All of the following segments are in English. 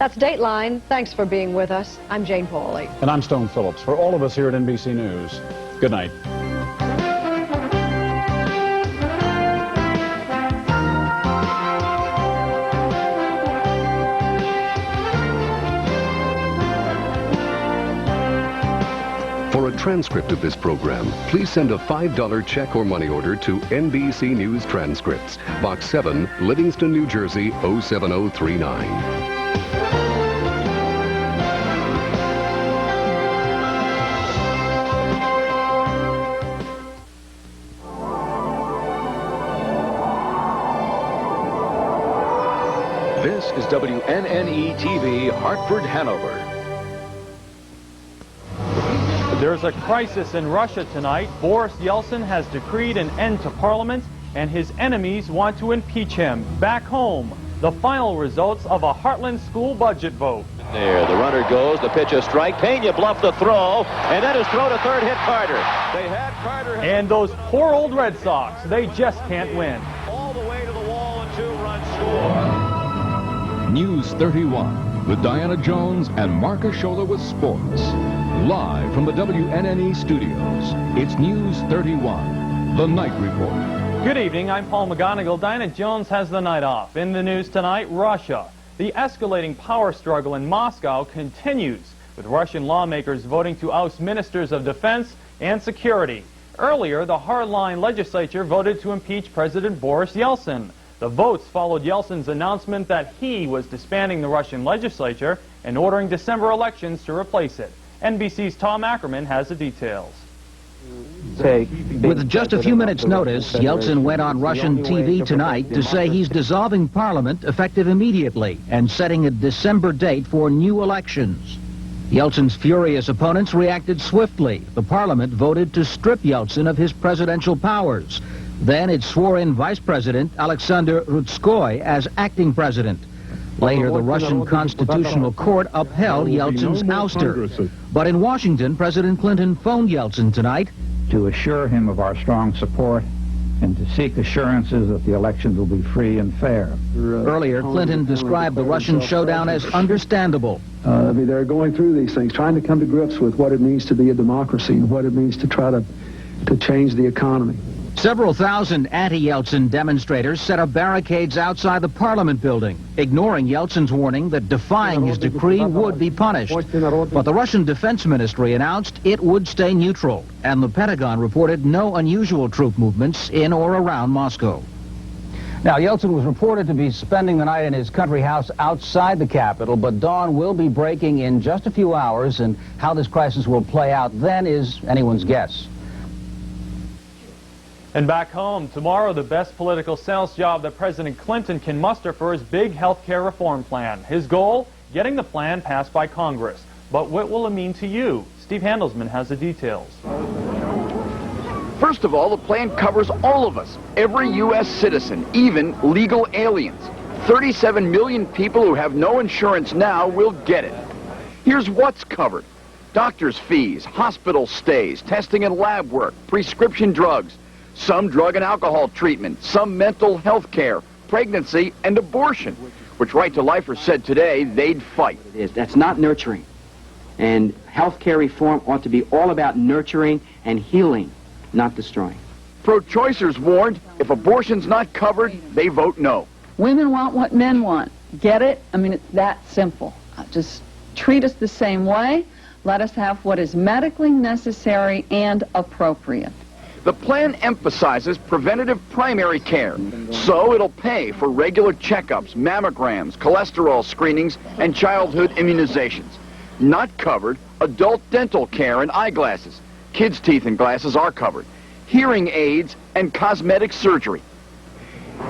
That's Dateline. Thanks for being with us. I'm Jane Pauley. And I'm Stone Phillips. For all of us here at NBC News, good night. For a transcript of this program, please send a $5 check or money order to NBC News Transcripts, Box 7, Livingston, New Jersey, 07039. This is WNNE TV, Hartford, Hanover. There's a crisis in Russia tonight. Boris Yeltsin has decreed an end to Parliament, and his enemies want to impeach him. Back home, the final results of a Heartland school budget vote. There, the runner goes, the pitch a strike. Pena bluffed the throw, and then his throw to third hit Carter. They had Carter. And those poor old Red Sox, they just can't win. All the way to the wall, and 2-run score. News 31 with Diana Jones and Mark Asciolla with sports. Live from the WNNE studios, it's News 31, The Night Report. Good evening, I'm Paul McGonagle. Diana Jones has the night off. In the news tonight, Russia. The escalating power struggle in Moscow continues, with Russian lawmakers voting to oust ministers of defense and security. Earlier, the hardline legislature voted to impeach President Boris Yeltsin. The votes followed Yeltsin's announcement that he was disbanding the Russian legislature and ordering December elections to replace it. NBC's Tom Ackerman has the details. With just a few minutes' notice, Yeltsin went on Russian TV tonight to say he's dissolving Parliament effective immediately and setting a December date for new elections. Yeltsin's furious opponents reacted swiftly. The Parliament voted to strip Yeltsin of his presidential powers. Then it swore in Vice President Alexander Rutskoy as acting president. Later, the Russian Constitutional Court upheld Yeltsin's ouster. But in Washington, President Clinton phoned Yeltsin tonight to assure him of our strong support and to seek assurances that the elections will be free and fair. Earlier, Clinton described the Russian showdown as understandable. They're going through these things, trying to come to grips with what it means to be a democracy and what it means to try to change the economy. Several thousand anti-Yeltsin demonstrators set up barricades outside the Parliament building, ignoring Yeltsin's warning that defying his decree would be punished. But the Russian Defense Ministry announced it would stay neutral, and the Pentagon reported no unusual troop movements in or around Moscow. Now, Yeltsin was reported to be spending the night in his country house outside the capital, but dawn will be breaking in just a few hours, and how this crisis will play out then is anyone's guess. And back home, tomorrow the best political sales job that President Clinton can muster for his big health care reform plan. His goal, getting the plan passed by Congress. But what will it mean to you? Steve Handelsman has the details. First of all, the plan covers all of us, every U.S. citizen, even legal aliens. 37 million people who have no insurance now will get it. Here's what's covered. Doctor's fees, hospital stays, testing and lab work, prescription drugs, some drug and alcohol treatment, some mental health care, pregnancy, and abortion, which Right to Lifers said today they'd fight. That's not nurturing. And health care reform ought to be all about nurturing and healing, not destroying. Pro-choicers warned if abortion's not covered, they vote no. Women want what men want. Get it? I mean, it's that simple. Just treat us the same way. Let us have what is medically necessary and appropriate. The plan emphasizes preventative primary care, so it'll pay for regular checkups, mammograms, cholesterol screenings, and childhood immunizations. Not covered, adult dental care and eyeglasses. Kids' teeth and glasses are covered. Hearing aids and cosmetic surgery.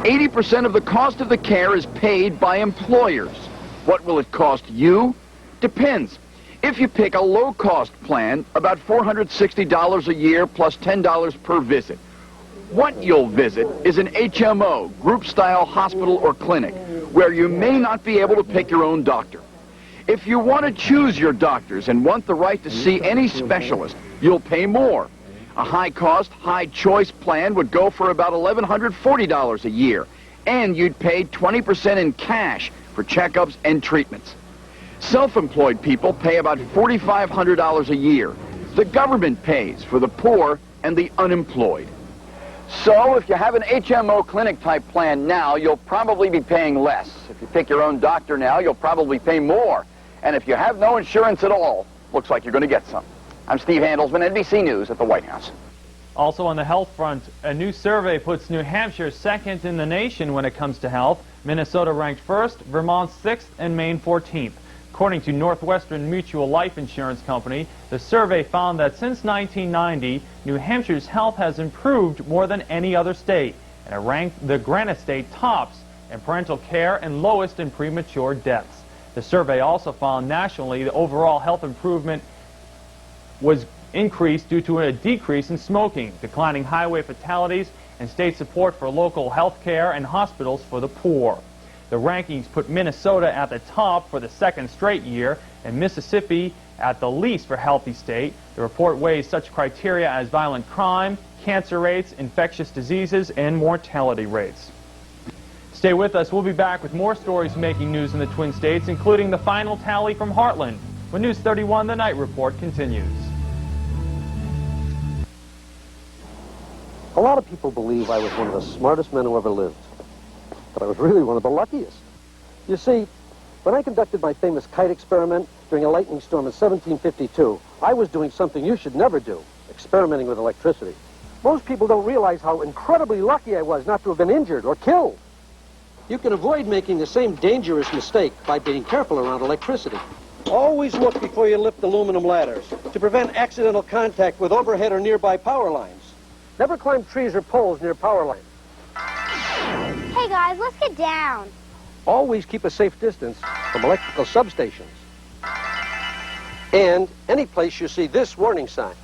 80% of the cost of the care is paid by employers. What will it cost you? Depends. If you pick a low-cost plan, about $460 a year plus $10 per visit. What you'll visit is an HMO, group-style hospital or clinic, where you may not be able to pick your own doctor. If you want to choose your doctors and want the right to see any specialist, you'll pay more. A high-cost, high-choice plan would go for about $1,140 a year, and you'd pay 20% in cash for checkups and treatments. Self-employed people pay about $4,500 a year. The government pays for the poor and the unemployed. So if you have an HMO clinic type plan now, you'll probably be paying less. If you pick your own doctor now, you'll probably pay more. And if you have no insurance at all, looks like you're going to get some. I'm Steve Handelsman, NBC News at the White House. Also on the health front, a new survey puts New Hampshire second in the nation when it comes to health. Minnesota ranked first, Vermont 6th, and Maine 14th. According to Northwestern Mutual Life Insurance Company, the survey found that since 1990, New Hampshire's health has improved more than any other state, and it ranked the Granite State tops in parental care and lowest in premature deaths. The survey also found nationally the overall health improvement was increased due to a decrease in smoking, declining highway fatalities, and state support for local health care and hospitals for the poor. The rankings put Minnesota at the top for the second straight year and Mississippi at the least for healthy state. The report weighs such criteria as violent crime, cancer rates, infectious diseases, and mortality rates. Stay with us. We'll be back with more stories making news in the Twin States, including the final tally from Heartland, when News 31 The Night Report continues. A lot of people believe I was one of the smartest men who ever lived. But I was really one of the luckiest. You see, when I conducted my famous kite experiment during a lightning storm in 1752, I was doing something you should never do, experimenting with electricity. Most people don't realize how incredibly lucky I was not to have been injured or killed. You can avoid making the same dangerous mistake by being careful around electricity. Always look before you lift aluminum ladders to prevent accidental contact with overhead or nearby power lines. Never climb trees or poles near power lines. Hey guys, let's get down. Always keep a safe distance from electrical substations. And any place you see this warning sign.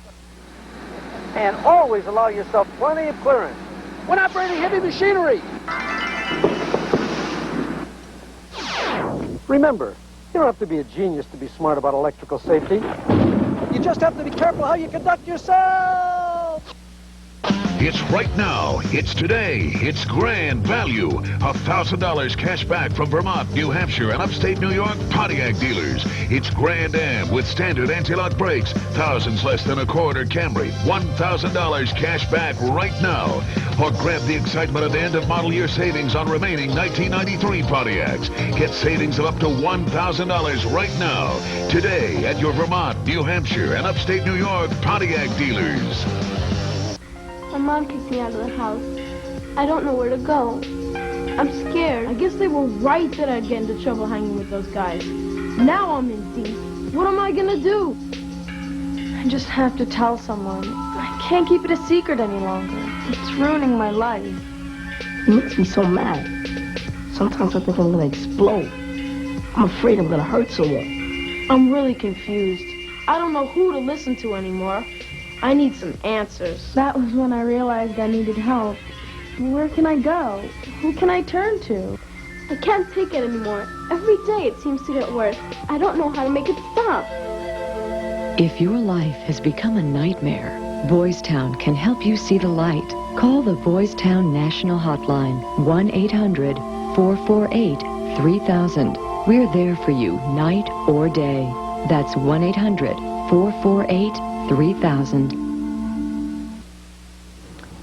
And always allow yourself plenty of clearance when operating heavy machinery. Remember, you don't have to be a genius to be smart about electrical safety. You just have to be careful how you conduct yourself. It's right now, it's today, it's grand value. $1,000 cash back from Vermont, New Hampshire, and upstate New York Pontiac dealers. It's Grand Am with standard anti-lock brakes, thousands less than a quarter Camry. $1,000 cash back right now. Or grab the excitement of end of model year savings on remaining 1993 Pontiacs. Get savings of up to $1,000 right now. Today at your Vermont, New Hampshire, and upstate New York Pontiac dealers. My mom kicked me out of the house. I don't know where to go. I'm scared. I guess they were right that I'd get into trouble hanging with those guys. Now I'm in deep. What am I gonna do? I just have to tell someone. I can't keep it a secret any longer. It's ruining my life. It makes me so mad. Sometimes I think I'm gonna explode. I'm afraid I'm gonna hurt someone. I'm really confused. I don't know who to listen to anymore. I need some answers. That was when I realized I needed help. Where can I go? Who can I turn to? I can't take it anymore. Every day it seems to get worse. I don't know how to make it stop. If your life has become a nightmare, Boys Town can help you see the light. Call the Boys Town National Hotline, 1-800-448-3000. We're there for you night or day. That's 1-800-448-3000.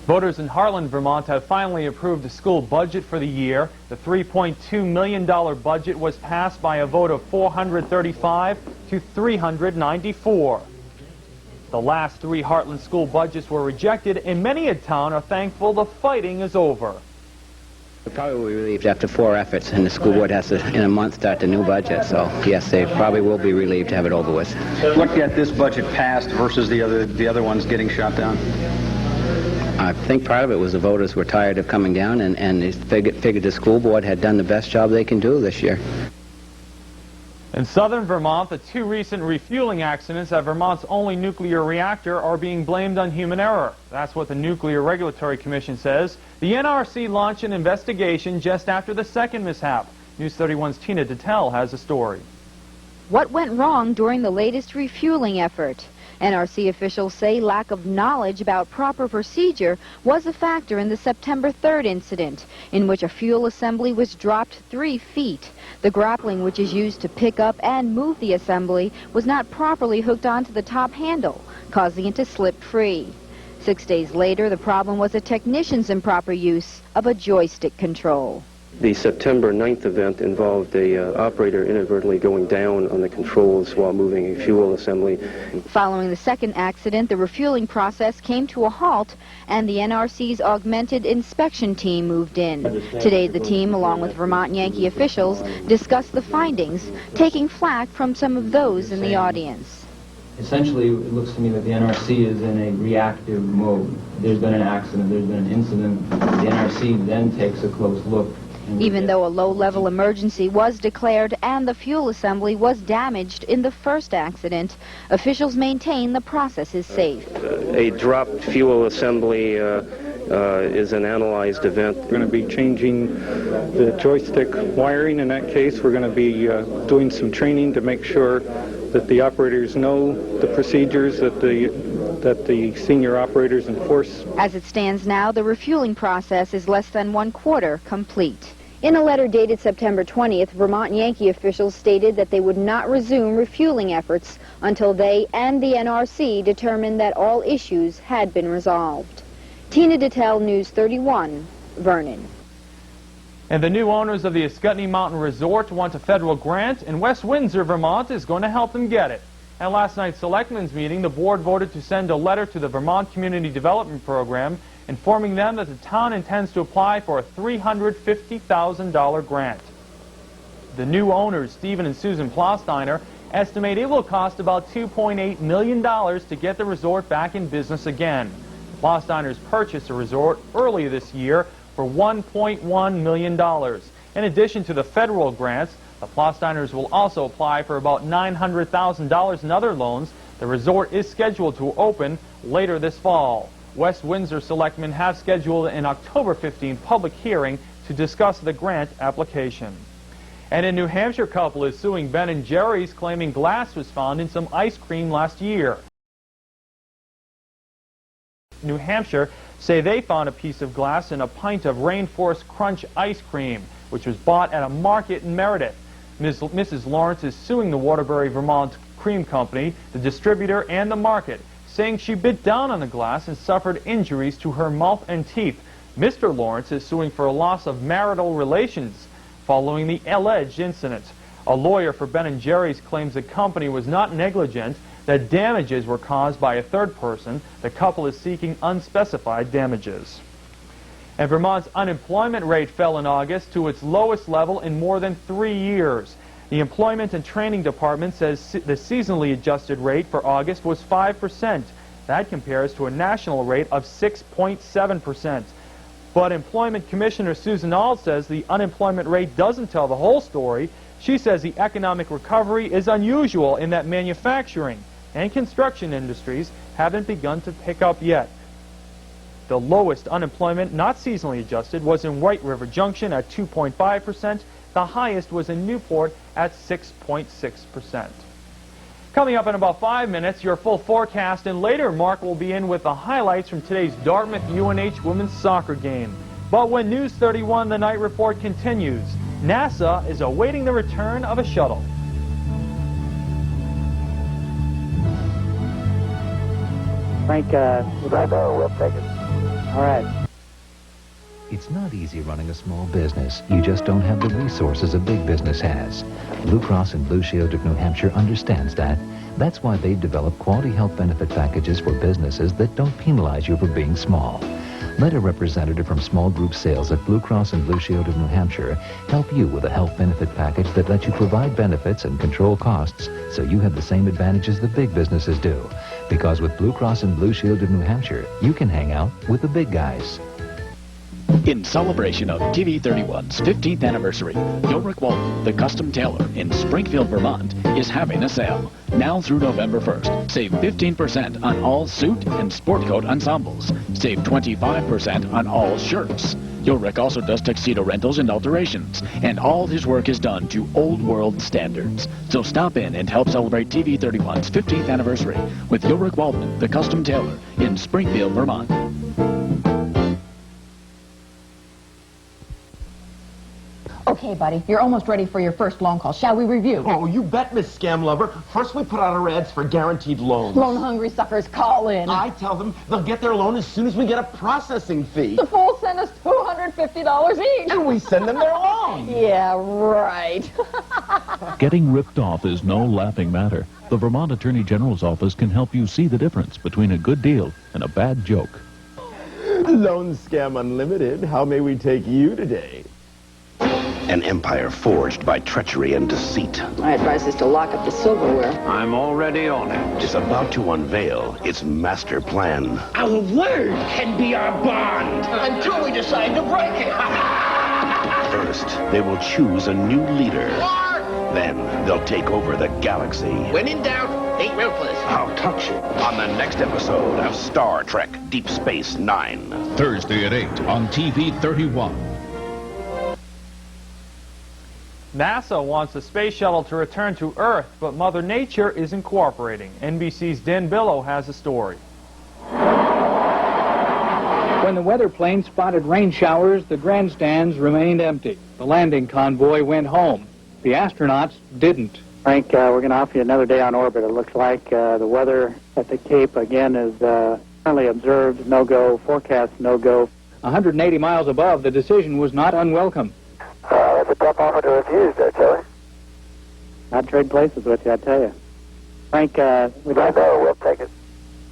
Voters in Heartland, Vermont have finally approved the school budget for the year. The $3.2 million budget was passed by a vote of 435 to 394. The last three Heartland school budgets were rejected, and many in town are thankful the fighting is over. They probably will be relieved after 4 efforts, and the school board has to, in a month, start the new budget. So, yes, they probably will be relieved to have it over with. Look at this budget passed versus the other ones getting shot down. I think part of it was the voters were tired of coming down, and they figured the school board had done the best job they can do this year. In southern Vermont, the 2 recent refueling accidents at Vermont's only nuclear reactor are being blamed on human error. That's what the Nuclear Regulatory Commission says. The NRC launched an investigation just after the second mishap. News 31's Tina Detel has a story. What went wrong during the latest refueling effort? NRC officials say lack of knowledge about proper procedure was a factor in the September 3rd incident, in which a fuel assembly was dropped 3 feet. The grappling, which is used to pick up and move the assembly, was not properly hooked onto the top handle, causing it to slip free. 6 days later, the problem was a technician's improper use of a joystick control. The September 9th event involved a operator inadvertently going down on the controls while moving a fuel assembly. Following the second accident, the refueling process came to a halt and the NRC's augmented inspection team moved in. Today, the team, along with Vermont Yankee officials, discussed the findings, taking flack from some of those in the audience. Essentially, it looks to me that the NRC is in a reactive mode. There's been an accident, there's been an incident. The NRC then takes a close look. Even though a low-level emergency was declared and the fuel assembly was damaged in the first accident, officials maintain the process is safe. A dropped fuel assembly is an analyzed event. We're going to be changing the joystick wiring in that case. We're going to be doing some training to make sure that the operators know the procedures that the senior operators enforce. As it stands now, the refueling process is less than 1/4 complete. In a letter dated September 20th, Vermont Yankee officials stated that they would not resume refueling efforts until they and the NRC determined that all issues had been resolved. Tina Dettell, News 31, Vernon. And the new owners of the Asciolla Mountain Resort want a federal grant, and West Windsor, Vermont is going to help them get it. At last night's selectmen's meeting, the board voted to send a letter to the Vermont Community Development Program informing them that the town intends to apply for a $350,000 grant. The new owners, Stephen and Susan Plowsteiner, estimate it will cost about $2.8 million to get the resort back in business again. The Plowsteiners purchased the resort earlier this year for $1.1 million. In addition to the federal grants, the Plowsteiners will also apply for about $900,000 in other loans. The resort is scheduled to open later this fall. West Windsor selectmen have scheduled an October 15th public hearing to discuss the grant application. And a New Hampshire couple is suing Ben & Jerry's, claiming glass was found in some ice cream last year. New Hampshire say they found a piece of glass in a pint of Rainforest Crunch ice cream, which was bought at a market in Meredith. Mrs. Lawrence is suing the Waterbury Vermont Cream Company, the distributor, and the market, saying she bit down on the glass and suffered injuries to her mouth and teeth. Mr. Lawrence is suing for a loss of marital relations following the alleged incident. A lawyer for Ben & Jerry's claims the company was not negligent, that damages were caused by a third person. The couple is seeking unspecified damages. And Vermont's unemployment rate fell in August to its lowest level in more than 3 years. The Employment and Training Department says the seasonally adjusted rate for August was 5%. That compares to a national rate of 6.7%. But Employment Commissioner Susan Auld says the unemployment rate doesn't tell the whole story. She says the economic recovery is unusual in that manufacturing and construction industries haven't begun to pick up yet. The lowest unemployment, not seasonally adjusted, was in White River Junction at 2.5%. The highest was in Newport at 6.6%. Coming up in about 5 minutes, your full forecast, and later Mark will be in with the highlights from today's Dartmouth UNH women's soccer game. But when News 31, the night report continues, NASA is awaiting the return of a shuttle. Frank, we'll take it. All right. It's not easy running a small business. You just don't have the resources a big business has. Blue Cross and Blue Shield of New Hampshire understands that. That's why they've developed quality health benefit packages for businesses that don't penalize you for being small. Let a representative from small group sales at Blue Cross and Blue Shield of New Hampshire help you with a health benefit package that lets you provide benefits and control costs so you have the same advantages the big businesses do. Because with Blue Cross and Blue Shield of New Hampshire, you can hang out with the big guys. In celebration of TV 31's 15th anniversary, Yorick Walton, the custom tailor in Springfield, Vermont, is having a sale. Now through November 1st, save 15% on all suit and sport coat ensembles. Save 25% on all shirts. Ulrich also does tuxedo rentals and alterations, and all his work is done to old world standards. So stop in and help celebrate TV 31's 15th anniversary with Ulrich Waldman, the custom tailor, in Springfield, Vermont. Okay, buddy, you're almost ready for your first loan call. Shall we review? Oh, you bet, Miss Scam Lover. First we put out our ads for guaranteed loans. Loan-hungry suckers, call in. I tell them they'll get their loan as soon as we get a processing fee. The fools send us $250 each. And we send them their loan. Yeah, right. Getting ripped off is no laughing matter. The Vermont Attorney General's office can help you see the difference between a good deal and a bad joke. Loan Scam Unlimited, how may we take you today? An empire forged by treachery and deceit My advice is to lock up the silverware. I'm already on it. Is about to unveil its master plan. Our word can be our bond until we decide to break it. First, they will choose a new leader. Then, they'll take over the galaxy. When in doubt, think ruthless. I'll touch it on the next episode of Star Trek Deep Space Nine. Thursday at 8 on TV 31. NASA wants the space shuttle to return to Earth, but Mother Nature isn't cooperating. NBC's Dan Billow has a story. When the weather plane spotted rain showers, the grandstands remained empty. The landing convoy went home. The astronauts didn't. Frank, we're going to offer you another day on orbit. It looks like the weather at the Cape, again, is currently observed, no-go, forecast, no-go. 180 miles above, the decision was not unwelcome. That's a tough offer to refuse there, Charlie. I'd trade places with you, I tell you. Frank, we'd like... No, we'll take it.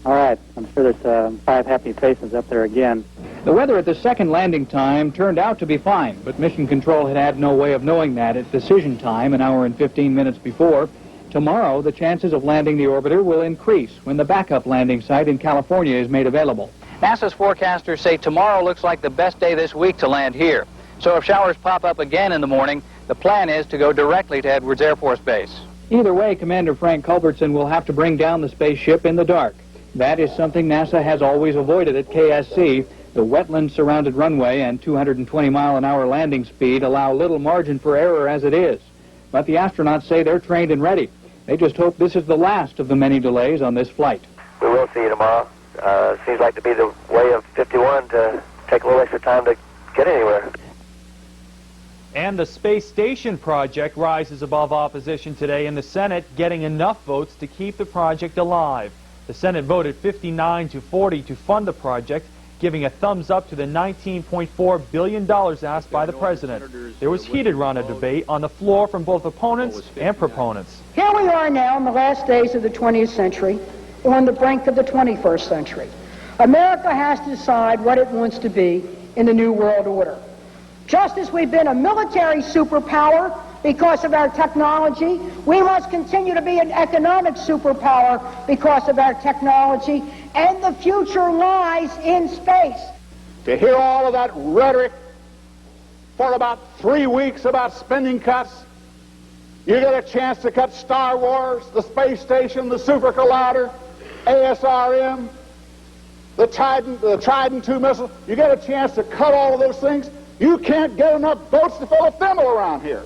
All right. I'm sure there's 5 happy faces up there again. The weather at the second landing time turned out to be fine, but Mission Control had had no way of knowing that at decision time, an hour and 15 minutes before. Tomorrow, the chances of landing the orbiter will increase when the backup landing site in California is made available. NASA's forecasters say tomorrow looks like the best day this week to land here. So if showers pop up again in the morning, the plan is to go directly to Edwards Air Force Base. Either way, Commander Frank Culbertson will have to bring down the spaceship in the dark. That is something NASA has always avoided at KSC. The wetland-surrounded runway and 220-mile-an-hour landing speed allow little margin for error as it is. But the astronauts say they're trained and ready. They just hope this is the last of the many delays on this flight. We will see you tomorrow. Seems like to be the way of 51 to take a little extra time to get anywhere. And the space station project rises above opposition today in the Senate, getting enough votes to keep the project alive. The Senate voted 59-40 to fund the project, giving a thumbs up to the $19.4 billion asked by the president. There was heated round of debate on the floor from both opponents and proponents. Here we are now in the last days of the 20th century, on the brink of the 21st century. America has to decide what it wants to be in the New World Order. Just as we've been a military superpower because of our technology, we must continue to be an economic superpower because of our technology, and the future lies in space. To hear all of that rhetoric for about 3 weeks about spending cuts, you get a chance to cut Star Wars, the space station, the Super Collider, ASRM, the Trident II missile. You get a chance to cut all of those things. You can't get enough boats to fill a thimble around here.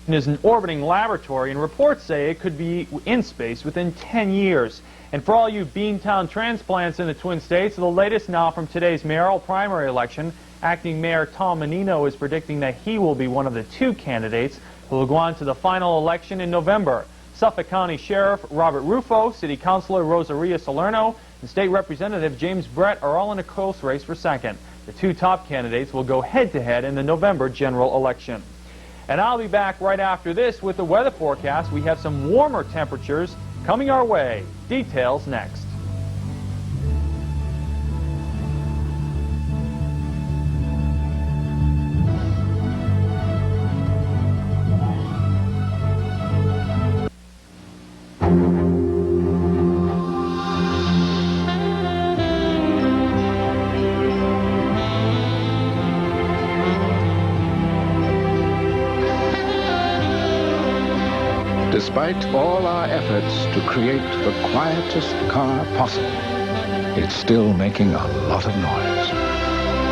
It is an orbiting laboratory, and reports say it could be in space within 10 years. And for all you Beantown transplants in the Twin States, the latest now from today's mayoral primary election, acting Mayor Tom Menino is predicting that he will be one of the 2 candidates who will go on to the final election in November. Suffolk County Sheriff Robert Rufo, City Councilor Rosaria Salerno, and State Representative James Brett are all in a close race for second. The 2 top candidates will go head-to-head in the November general election. And I'll be back right after this with the weather forecast. We have some warmer temperatures coming our way. Details next. Despite all our efforts to create the quietest car possible, it's still making a lot of noise.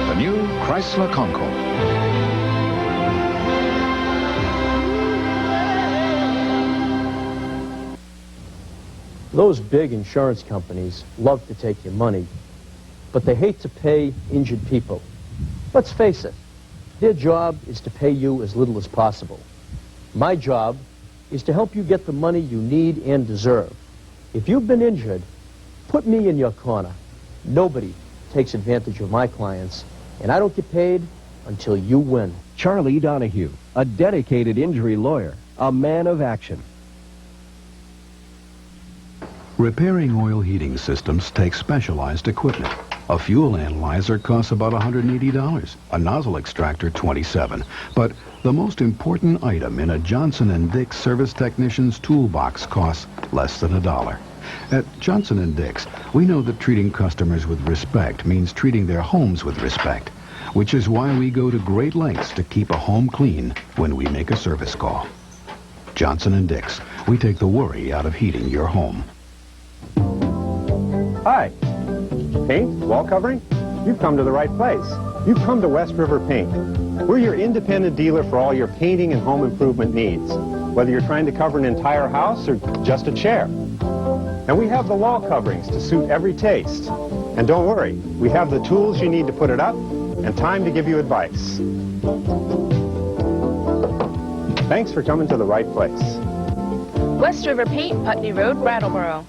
The new Chrysler Concord. Those big insurance companies love to take your money, but they hate to pay injured people. Let's face it, their job is to pay you as little as possible. My job is to help you get the money you need and deserve. If you've been injured, put me in your corner. Nobody takes advantage of my clients, and I don't get paid until you win. Charlie Donahue, a dedicated injury lawyer, a man of action. Repairing oil heating systems takes specialized equipment. A fuel analyzer costs about $180, a nozzle extractor $27. But the most important item in a Johnson & Dix service technician's toolbox costs less than $1. At Johnson & Dix, we know that treating customers with respect means treating their homes with respect, which is why we go to great lengths to keep a home clean when we make a service call. Johnson & Dix, we take the worry out of heating your home. Hi. Paint? Wall covering? You've come to the right place. You've come to West River Paint. We're your independent dealer for all your painting and home improvement needs, whether you're trying to cover an entire house or just a chair. And we have the wall coverings to suit every taste. And don't worry, we have the tools you need to put it up and time to give you advice. Thanks for coming to the right place. West River Paint, Putney Road, Brattleboro.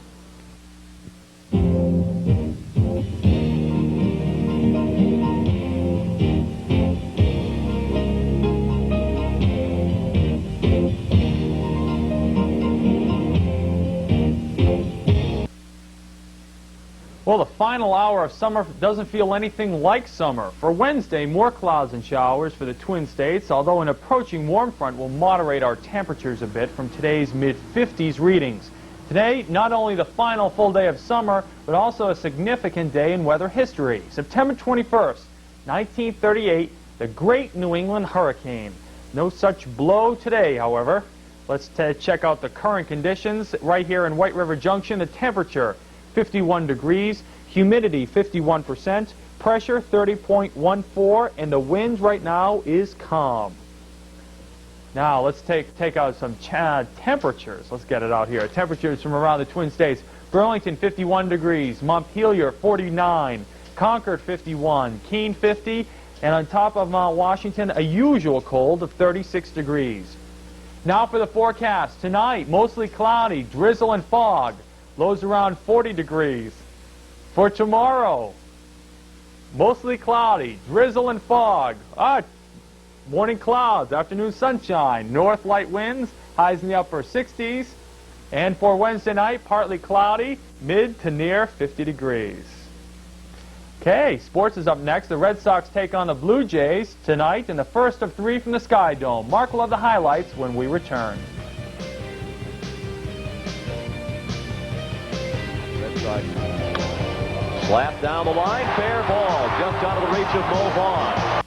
Well, the final hour of summer doesn't feel anything like summer. For Wednesday, more clouds and showers for the Twin States, although an approaching warm front will moderate our temperatures a bit from today's mid-50s readings. Today, not only the final full day of summer, but also a significant day in weather history. September 21st, 1938, the Great New England Hurricane. No such blow today, however. Let's check out the current conditions right here in White River Junction. The temperature, 51 degrees, humidity 51%, pressure 30.14, and the wind right now is calm. Now let's take out some temperatures. Let's get it out here. Temperatures from around the Twin States. Burlington 51 degrees, Montpelier 49, Concord 51, Keene 50, and on top of Mount Washington, a usual cold of 36 degrees. Now for the forecast. Tonight, mostly cloudy, drizzle and fog. Lows around 40 degrees. For tomorrow, mostly cloudy, drizzle and fog. Morning clouds, afternoon sunshine, north light winds, highs in the upper 60s. And for Wednesday night, partly cloudy, mid to near 50 degrees. Okay, sports is up next. The Red Sox take on the Blue Jays tonight in the first of 3 from the Sky Dome. Mark will have the highlights when we return. Slap down the line, fair ball, just out of the reach of Mo Vaughn.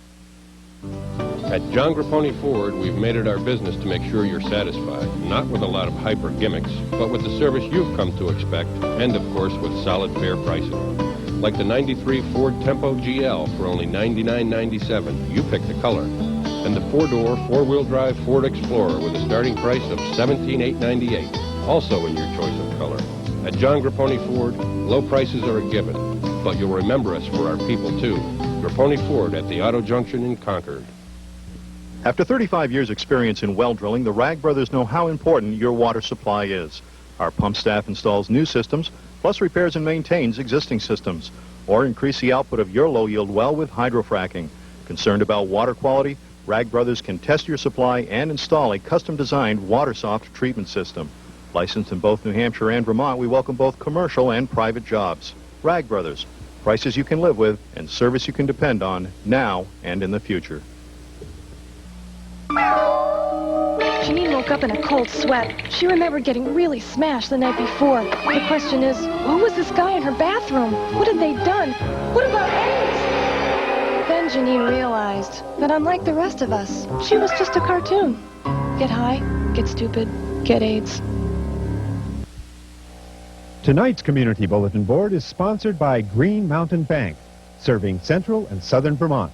At John Grapponi Ford, we've made it our business to make sure you're satisfied, not with a lot of hyper gimmicks, but with the service you've come to expect, and of course with solid, fair pricing. Like the 93 Ford Tempo GL for only $99.97, you pick the color, and the 4-door, 4-wheel drive Ford Explorer with a starting price of $17,898, also in your choice of color. At John Grapponi Ford, low prices are a given, but you'll remember us for our people, too. Grapponi Ford at the Auto Junction in Concord. After 35 years' experience in well drilling, the Rag brothers know how important your water supply is. Our pump staff installs new systems, plus repairs and maintains existing systems, or increase the output of your low-yield well with hydrofracking. Concerned about water quality, Rag brothers can test your supply and install a custom-designed WaterSoft treatment system. Licensed in both New Hampshire and Vermont, we welcome both commercial and private jobs. Rag Brothers, prices you can live with and service you can depend on now and in the future. Janine woke up in a cold sweat. She remembered getting really smashed the night before. The question is, who was this guy in her bathroom? What had they done? What about AIDS? Then Janine realized that unlike the rest of us, she was just a cartoon. Get high, get stupid, get AIDS. Tonight's Community Bulletin Board is sponsored by Green Mountain Bank, serving central and southern Vermont.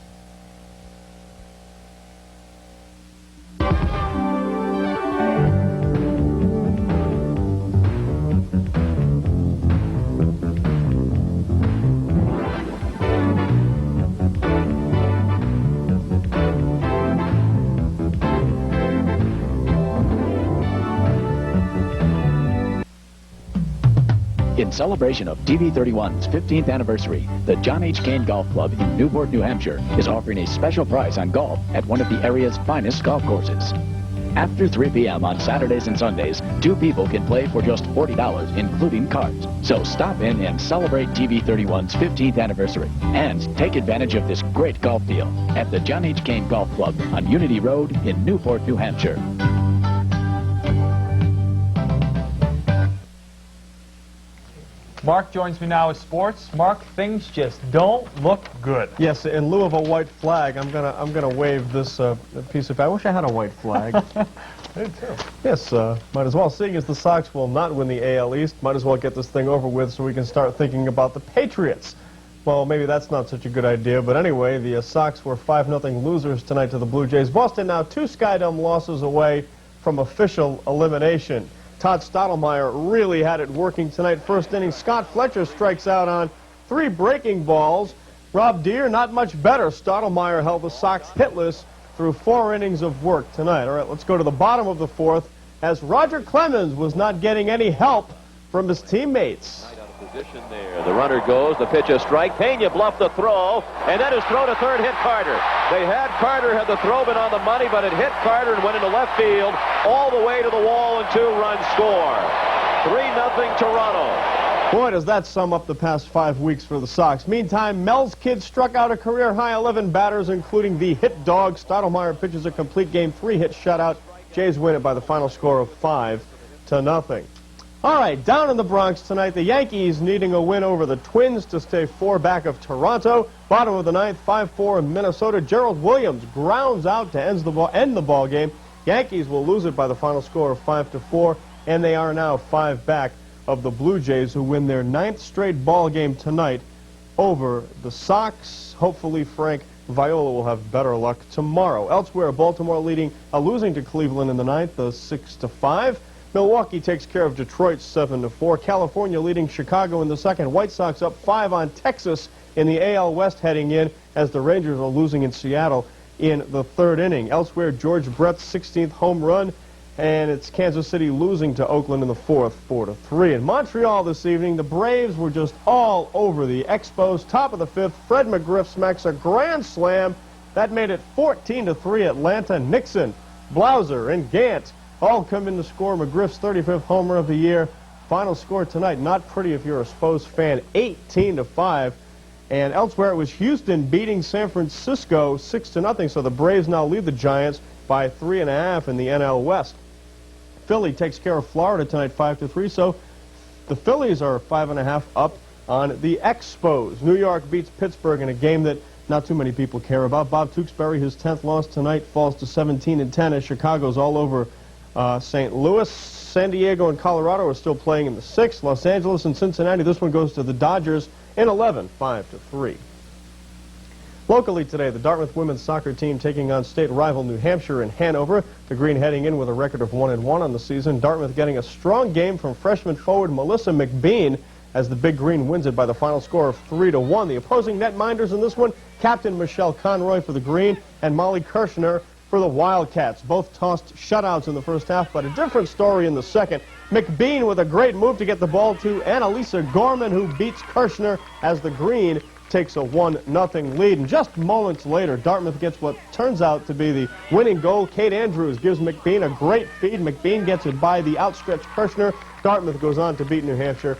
In celebration of TV31's 15th anniversary, the John H. Kane Golf Club in Newport, New Hampshire is offering a special prize on golf at one of the area's finest golf courses. After 3 p.m. on Saturdays and Sundays, 2 people can play for just $40, including cards. So stop in and celebrate TV31's 15th anniversary and take advantage of this great golf deal at the John H. Kane Golf Club on Unity Road in Newport, New Hampshire. Mark joins me now with sports. Mark, things just don't look good. Yes, in lieu of a white flag, I'm gonna wave this piece of. I wish I had a white flag. I do too. Yes, might as well. Seeing as the Sox will not win the AL East, might as well get this thing over with so we can start thinking about the Patriots. Well, maybe that's not such a good idea, but anyway, the Sox were 5-0 losers tonight to the Blue Jays. Boston now 2 Skydome losses away from official elimination. Todd Stottlemyre really had it working tonight. First inning, Scott Fletcher strikes out on 3 breaking balls. Rob Deere, not much better. Stottlemyre held the Sox hitless through 4 innings of work tonight. All right, let's go to the bottom of the 4th as Roger Clemens was not getting any help from his teammates. Position there. The runner goes, the pitch is strike. Pena bluffed the throw, and then his throw to third hit Carter. They had Carter, had the throw been on the money, but it hit Carter and went into left field all the way to the wall, and 2-run score. 3-0 Toronto. Boy, does that sum up the past 5 weeks for the Sox. Meantime, Mel's kid struck out a career-high 11 batters, including the hit dog. Stottlemyre pitches a complete game, 3-hit shutout. Jays win it by the final score of 5-0. All right, down in the Bronx tonight, the Yankees needing a win over the Twins to stay 4 back of Toronto. Bottom of the 9th, 5-4 in Minnesota. Gerald Williams grounds out to end the ball game. Yankees will lose it by the final score of 5-4, and they are now 5 back of the Blue Jays, who win their 9th straight ball game tonight over the Sox. Hopefully, Frank Viola will have better luck tomorrow. Elsewhere, Baltimore losing to Cleveland in the 9th, 6-5. Milwaukee takes care of Detroit 7-4. California leading Chicago in the 2nd. White Sox up 5 on Texas in the AL West heading in as the Rangers are losing in Seattle in the 3rd inning. Elsewhere, George Brett's 16th home run, and it's Kansas City losing to Oakland in the 4th, 4-3. In Montreal this evening, the Braves were just all over the Expos. Top of the 5th, Fred McGriff smacks a grand slam. That made it 14-3 Atlanta. Nixon, Blauser, and Gant all come in to score McGriff's 35th homer of the year. Final score tonight, not pretty if you're a Spos fan, 18-5. And elsewhere, it was Houston beating San Francisco 6-0. So the Braves now lead the Giants by 3.5 in the NL West. Philly takes care of Florida tonight, 5-3. So the Phillies are 5.5 up on the Expos. New York beats Pittsburgh in a game that not too many people care about. Bob Tewksbury, his 10th loss tonight, falls to 17-10 as Chicago's all over St. Louis. San Diego and Colorado are still playing in the 6th. Los Angeles and Cincinnati, this one goes to the Dodgers in 11, 5-3. Locally today, the Dartmouth women's soccer team taking on state rival New Hampshire in Hanover. The Green heading in with a record of 1-1 on the season. Dartmouth getting a strong game from freshman forward Melissa McBean as the Big Green wins it by the final score of 3-1. The opposing netminders in this one, Captain Michelle Conroy for the Green and Molly Kirshner for the Wildcats. Both tossed shutouts in the first half, but a different story in the second. McBean with a great move to get the ball to Annalisa Gorman, who beats Kirshner as the Green takes a 1-0 lead. And just moments later, Dartmouth gets what turns out to be the winning goal. Kate Andrews gives McBean a great feed. McBean gets it by the outstretched Kirshner. Dartmouth goes on to beat New Hampshire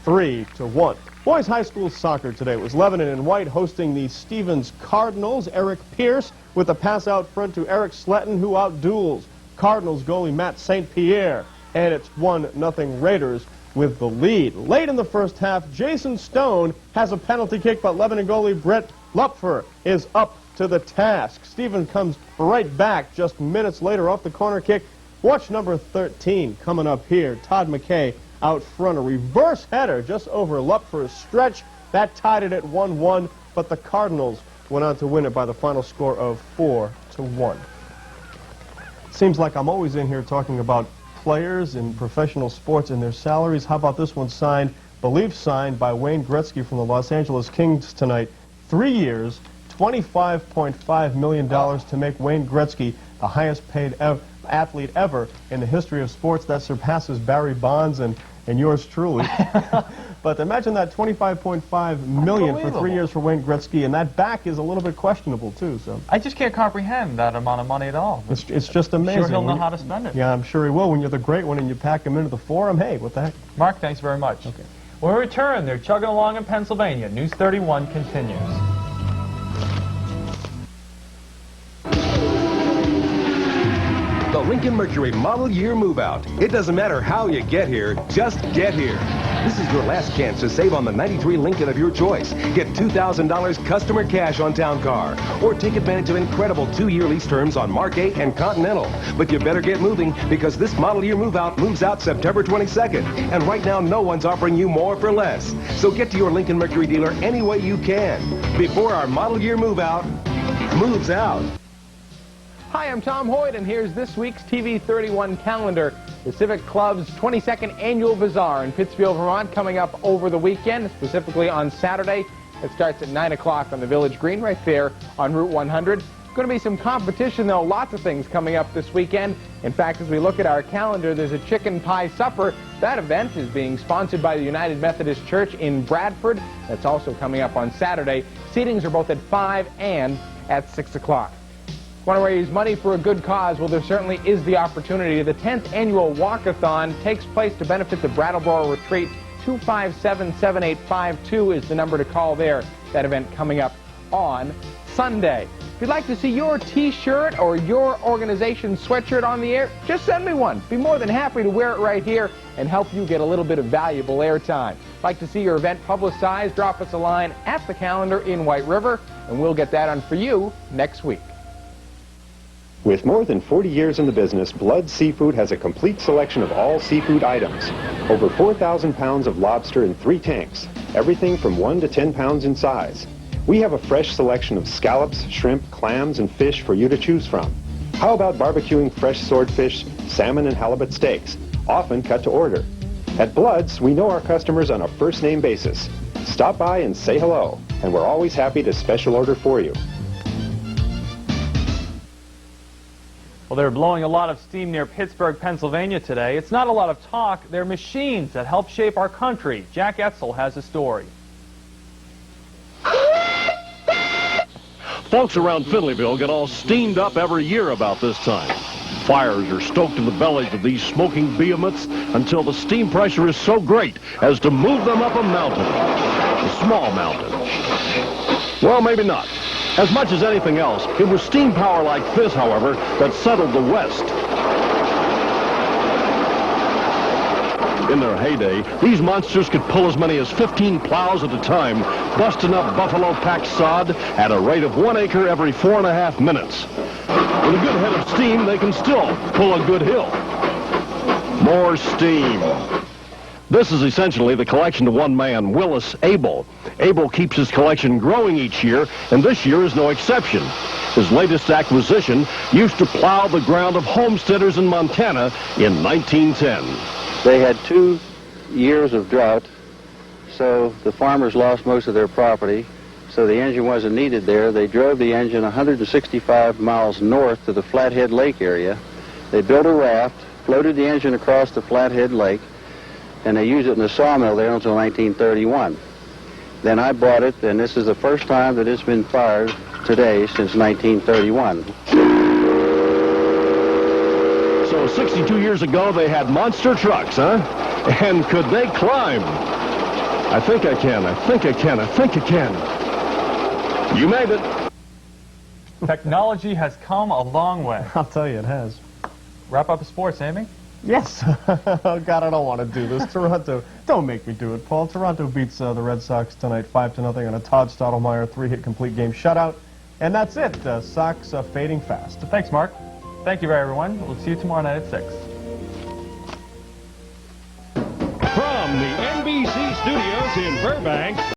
3-1. Boys high school soccer today was Lebanon and White hosting the Stevens Cardinals. Eric Pierce with a pass out front to Eric Sletton, who outduels Cardinals goalie Matt St. Pierre. And it's 1-0 Raiders with the lead. Late in the first half, Jason Stone has a penalty kick, but Lebanon goalie Brett Lupfer is up to the task. Stevens comes right back just minutes later off the corner kick. Watch number 13 coming up here. Todd McKay out front. A reverse header just over Lupp for a stretch. That tied it at 1-1, but the Cardinals went on to win it by the final score of 4-1. Seems like I'm always in here talking about players in professional sports and their salaries. How about this one signed, believed signed by Wayne Gretzky from the Los Angeles Kings tonight. 3 years, $25.5 million to make Wayne Gretzky the highest paid athlete ever in the history of sports. That surpasses Barry Bonds and yours truly. But imagine that $25.5 million for 3 years for Wayne Gretzky, and that back is a little bit questionable too. So I just can't comprehend that amount of money at all. It's just amazing. Sure he'll know how to spend it. Yeah, I'm sure he will. When you're the great one and you pack him into the forum, hey, what the heck? Mark, thanks very much. Okay. When we return, they're chugging along in Pennsylvania. News 31 continues. The Lincoln Mercury Model Year Move Out. It doesn't matter how you get here, just get here. This is your last chance to save on the 93 Lincoln of your choice. Get $2,000 customer cash on Town Car. Or take advantage of incredible 2-year lease terms on Mark 8 and Continental. But you better get moving because this Model Year Move Out moves out September 22nd. And right now, no one's offering you more for less. So get to your Lincoln Mercury dealer any way you can before our Model Year Move Out moves out. Hi, I'm Tom Hoyt, and here's this week's TV 31 calendar. The Civic Club's 22nd Annual Bazaar in Pittsfield, Vermont, coming up over the weekend, specifically on Saturday. It starts at 9 o'clock on the Village Green, right there on Route 100. Going to be some competition, though. Lots of things coming up this weekend. In fact, as we look at our calendar, there's a chicken pie supper. That event is being sponsored by the United Methodist Church in Bradford. That's also coming up on Saturday. Seatings are both at 5 and at 6 o'clock. Want to raise money for a good cause? Well, there certainly is the opportunity. The 10th annual walkathon takes place to benefit the Brattleboro Retreat. 257-7852 is the number to call there. That event coming up on Sunday. If you'd like to see your T-shirt or your organization sweatshirt on the air, just send me one. Be more than happy to wear it right here and help you get a little bit of valuable airtime. Like to see your event publicized? Drop us a line at the calendar in White River, and we'll get that on for you next week. With more than 40 years in the business, Blood Seafood has a complete selection of all seafood items. Over 4,000 pounds of lobster in 3 tanks, everything from 1 to 10 pounds in size. We have a fresh selection of scallops, shrimp, clams, and fish for you to choose from. How about barbecuing fresh swordfish, salmon, and halibut steaks, often cut to order? At Blood's, we know our customers on a first-name basis. Stop by and say hello, and we're always happy to special order for you. Well, they're blowing a lot of steam near Pittsburgh, Pennsylvania today. It's not a lot of talk. They're machines that help shape our country. Jack Etzel has a story. Folks around Finleyville get all steamed up every year about this time. Fires are stoked in the bellies of these smoking behemoths until the steam pressure is so great as to move them up a mountain. A small mountain. Well, maybe not. As much as anything else, it was steam power like this, however, that settled the West. In their heyday, these monsters could pull as many as 15 plows at a time, busting up buffalo-packed sod at a rate of 1 acre every 4.5 minutes. With a good head of steam, they can still pull a good hill. More steam. This is essentially the collection of one man, Willis Abel. Abel keeps his collection growing each year, and this year is no exception. His latest acquisition used to plow the ground of homesteaders in Montana in 1910. They had 2 years of drought, so the farmers lost most of their property, so the engine wasn't needed there. They drove the engine 165 miles north to the Flathead Lake area. They built a raft, floated the engine across the Flathead Lake, and they used it in the sawmill there until 1931. Then I bought it, and this is the first time that it's been fired today since 1931. So 62 years ago, they had monster trucks, huh? And could they climb? I think I can, I think I can, I think I can. You made it. Technology has come a long way. I'll tell you, it has. Wrap up sports, Amy? Yes. Oh, God, I don't want to do this. Toronto, don't make me do it, Paul. Toronto beats the Red Sox tonight 5-0 on a Todd Stottlemyre 3-hit complete game shutout. And that's it. Sox fading fast. Thanks, Mark. Thank you, everyone. We'll see you tomorrow night at 6. studios in Burbank,